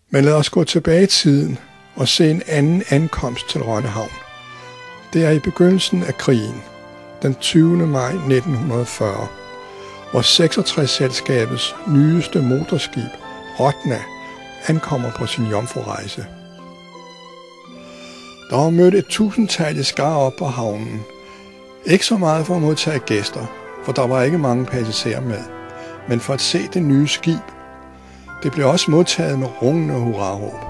Men lad os gå tilbage i tiden og se en anden ankomst til Rønne Havn. Det er i begyndelsen af krigen, den 20. maj 1940, hvor 66-selskabets nyeste motorskib, Rotna, ankommer på sin jomfrurejse. Der var mødt et tusindtal skar op på havnen. Ikke så meget for at modtage gæster, for der var ikke mange passagerer med, men for at se det nye skib. Det blev også modtaget med rungende hurraråb.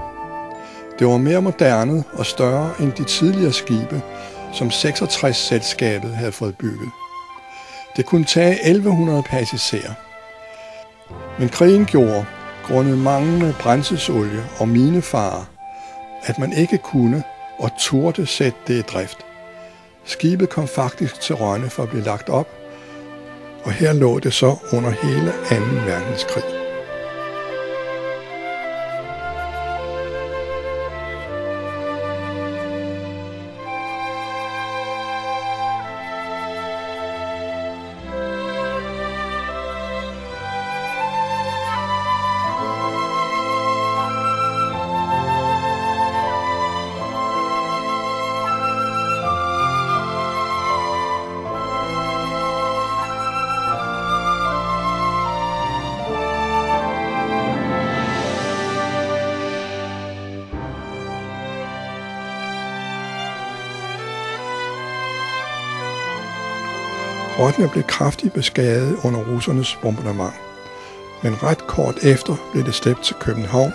Det var mere moderne og større end de tidligere skibe, som 66-selskabet havde fået bygget. Det kunne tage 1100 passagerer. Men krigen gjorde, grundet manglende brændselsolie og minefarer, at man ikke kunne og turde sætte det i drift. Skibet kom faktisk til Rønne for at blive lagt op, og her lå det så under hele 2. verdenskrig. Rotna blev kraftigt beskadiget under russernes bombardement, men ret kort efter blev det slæbt til København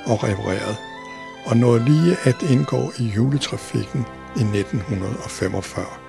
og repareret, og nåede lige at indgå i juletrafikken i 1945.